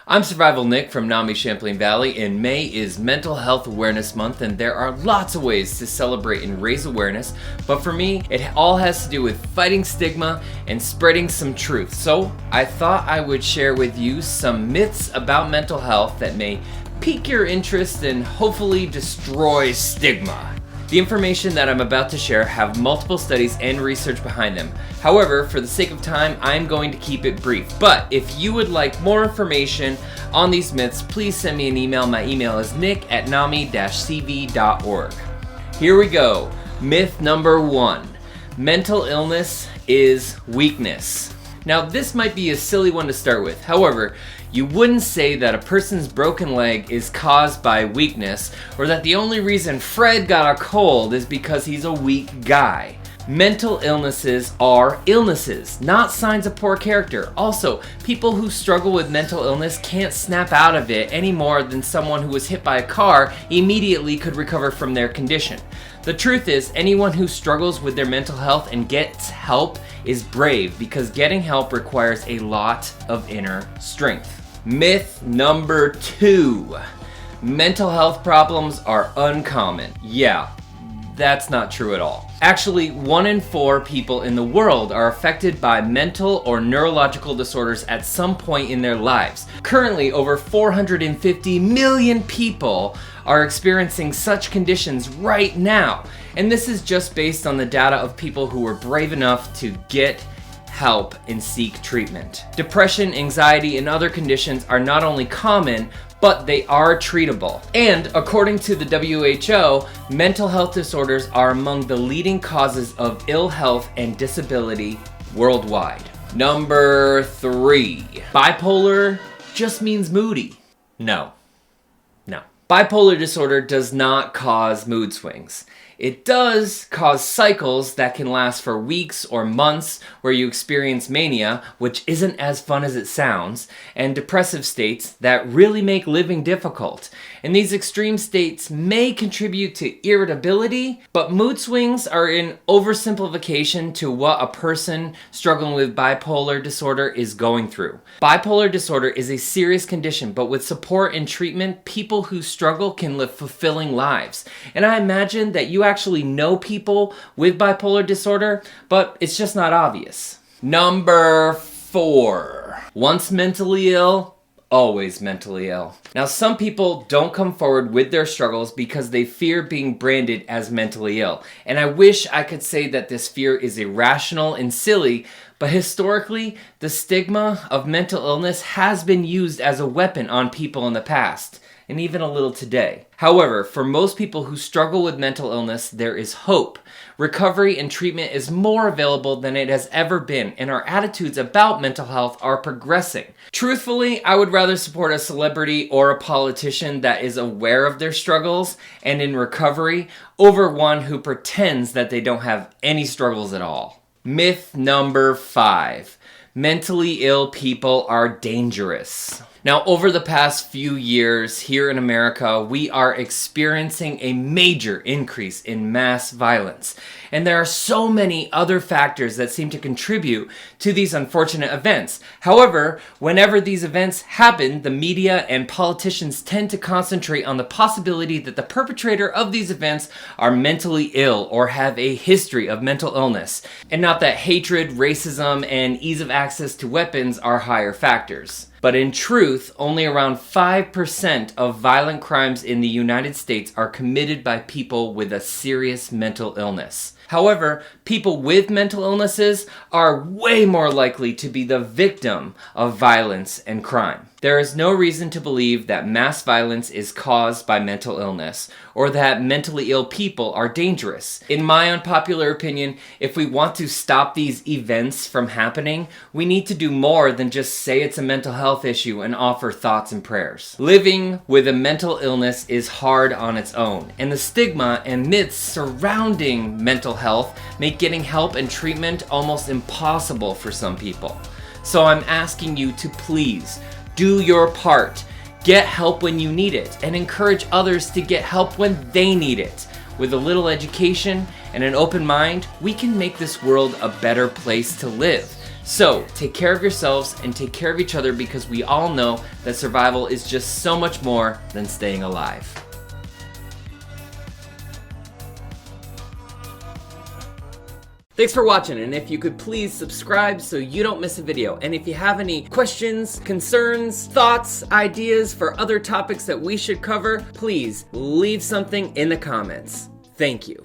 I'm Survival Nick from Nami Champlain Valley, and May is Mental Health Awareness Month, and there are lots of ways to celebrate and raise awareness, but for me, it all has to do with fighting stigma and spreading some truth. So I thought I would share with you some myths about mental health that may pique your interest and hopefully destroy stigma. The information that I'm about to share have multiple studies and research behind them. However, for the sake of time, I'm going to keep it brief. But if you would like more information on these myths, please send me an email. My email is nick@nami-cv.org. Here we go. Myth number 1. Mental illness is weakness. Now, this might be a silly one to start with. However, you wouldn't say that a person's broken leg is caused by weakness, or that the only reason Fred got a cold is because he's a weak guy. Mental illnesses are illnesses, not signs of poor character. Also, people who struggle with mental illness can't snap out of it any more than someone who was hit by a car immediately could recover from their condition. The truth is, anyone who struggles with their mental health and gets help is brave, because getting help requires a lot of inner strength. Myth number 2. Mental health problems are uncommon. Yeah, that's not true at all. Actually, 1 in 4 people in the world are affected by mental or neurological disorders at some point in their lives. Currently, over 450 million people are experiencing such conditions right now. And this is just based on the data of people who were brave enough to get help and seek treatment. Depression, anxiety, and other conditions are not only common, but they are treatable. And according to the WHO, mental health disorders are among the leading causes of ill health and disability worldwide. Number 3. Bipolar just means moody. No. Bipolar disorder does not cause mood swings. It does cause cycles that can last for weeks or months where you experience mania, which isn't as fun as it sounds, and depressive states that really make living difficult. And these extreme states may contribute to irritability, but mood swings are an oversimplification to what a person struggling with bipolar disorder is going through. Bipolar disorder is a serious condition, but with support and treatment, people who struggle can live fulfilling lives. And I imagine that you actually know people with bipolar disorder, but it's just not obvious. Number 4. Once mentally ill, always mentally ill. Now, some people don't come forward with their struggles because they fear being branded as mentally ill. And I wish I could say that this fear is irrational and silly, but historically, the stigma of mental illness has been used as a weapon on people in the past, and even a little today. However, for most people who struggle with mental illness, there is hope. Recovery and treatment is more available than it has ever been, and our attitudes about mental health are progressing. Truthfully, I would rather support a celebrity or a politician that is aware of their struggles and in recovery over one who pretends that they don't have any struggles at all. Myth number 5. Mentally ill people are dangerous. Now, over the past few years here in America, we are experiencing a major increase in mass violence. And there are so many other factors that seem to contribute to these unfortunate events. However, whenever these events happen, the media and politicians tend to concentrate on the possibility that the perpetrator of these events are mentally ill or have a history of mental illness, and not that hatred, racism, and ease of access to weapons are higher factors. But in truth, only around 5% of violent crimes in the United States are committed by people with a serious mental illness. However, people with mental illnesses are way more likely to be the victim of violence and crime. There is no reason to believe that mass violence is caused by mental illness, or that mentally ill people are dangerous. In my unpopular opinion, if we want to stop these events from happening, we need to do more than just say it's a mental health issue and offer thoughts and prayers. Living with a mental illness is hard on its own, and the stigma and myths surrounding mental health make getting help and treatment almost impossible for some people. So I'm asking you to please do your part. Get help when you need it, and encourage others to get help when they need it. With a little education and an open mind, we can make this world a better place to live. So take care of yourselves and take care of each other, because we all know that survival is just so much more than staying alive. Thanks for watching, and if you could please subscribe so you don't miss a video. And if you have any questions, concerns, thoughts, ideas for other topics that we should cover, please leave something in the comments. Thank you.